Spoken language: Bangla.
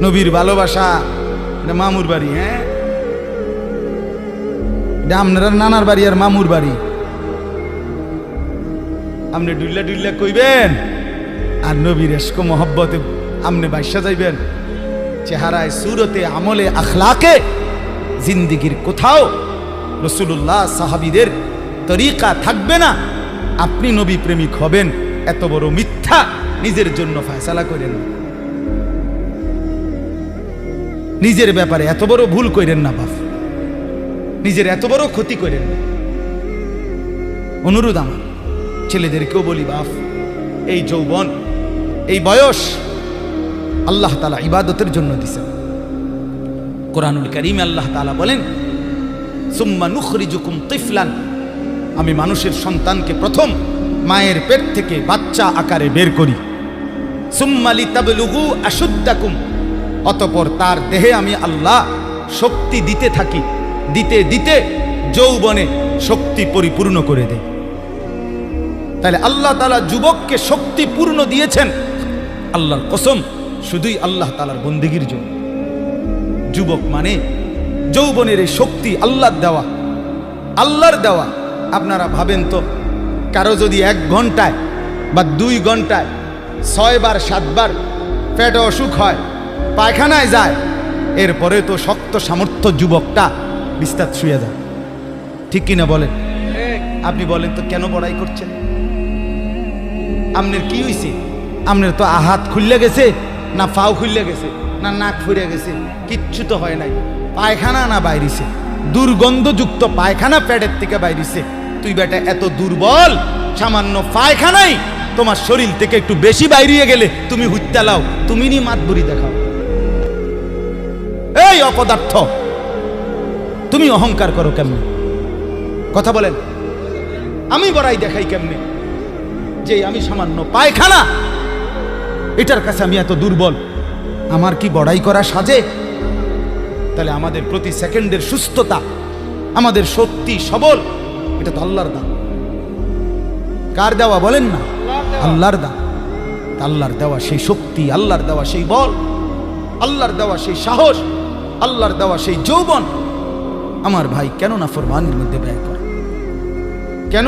নবীর ভালোবাসা এটা মামুর বাড়ি, হ্যাঁ এটা আপনারা নানার বাড়ি আর মামুর বাড়ি। আপনি ডুল্লা ডুল্লা কইবেন আর নবীর এশক মহব্বতে আপনি বাইসা যাইবেন। চেহারায়, সুরতে, আমলে, আখলাকে জিন্দিগির কোথাও রাসূলুল্লাহ সাহাবীদের তরিকা থাকবে না। আপনি নবী প্রেমিক হবেন, এত বড় মিথ্যা নিজের জন্য ফয়সালা করেন না। নিজের ব্যাপারে এত বড় ভুল করেন না বাপ, নিজের এত বড় ক্ষতি করেন না। অনুরোধ আমার ছেলেদেরকেও বলি, বাপ এই যৌবন, এই বয়স আল্লাহ তাআলা ইবাদতের জন্য দিয়েছেন। কোরআনুল কারীমে আল্লাহ তাআলা বলেন, সুম্মা নুখরিজুকুম তিফলান, আমি মানুষের সন্তানকে প্রথম মায়ের পেট থেকে বাচ্চা আকারে বের করি। সুম্মা লিতাবলুগু আশুদ্দাকুম, অতঃপর তার দেহে আমি আল্লাহ শক্তি দিতে থাকি, দিতে দিতে যৌবনে শক্তি পরিপূর্ণ করে দেয়। তাহলে আল্লাহ তাআলা যুবককে শক্তি পূর্ণ দিয়েছেন আল্লাহর কসম শুধুই আল্লাহ তাআলার বন্দেগীর জন্য। যুবক মানে যৌবনের এই শক্তি আল্লাহর দেওয়া, আল্লাহর দেওয়া। আপনারা ভাবেন তো, কারো যদি 1 ঘন্টায় বা 2 ঘন্টায় 6 বার 7 বার পেটে অসুখ হয়, পায়খানায় যায়, এরপরে তো শক্ত সামর্থ্য যুবকটা বিস্তার শুয়ে যায়, ঠিক কিনা বলেন? আপনি বলেন তো কেন বড়াই করছেন? আপনার কি হয়েছে? আপনার তো হাত খুললে গেছে, না পাও খুললে গেছে, না নাক ফুরে গেছে, কিচ্ছু তো হয় নাই। পায়খানা না বাইরিছে, দুর্গন্ধযুক্ত পায়খানা পেটের থেকে বাইরিছে। তুই বেটা এত দুর্বল, সামান্য পায়খানাই তোমার শরীর থেকে একটু বেশি বাইরিয়ে গেলে তুমি হুত্যা লাও, তুমি নি মাতবুরি দেখাও। এই অপদার্থ, তুমি অহংকার করো কেমনে? কথা বলেন, আমি বড়াই দেখাই কেমনে যে আমি সামান্য পায়খানা, এটার কাছে আমি এত দুর্বল? আমার কি বড়াই করা সাজে? তাহলে আমাদের প্রতি সেকেন্ডের সুস্থতা, আমাদের শক্তি সবল, এটা তো আল্লাহর দান। কার দেওয়া বলেন না? আল্লাহর দান। আল্লাহর দেওয়া সেই শক্তি, আল্লাহর দেওয়া সেই বল, আল্লাহর দেওয়া সেই সাহস, আল্লাহর দেওয়া সেই যৌবন আমার ভাই কেন না ফরমানের মধ্যে ব্যয় করে? কেন?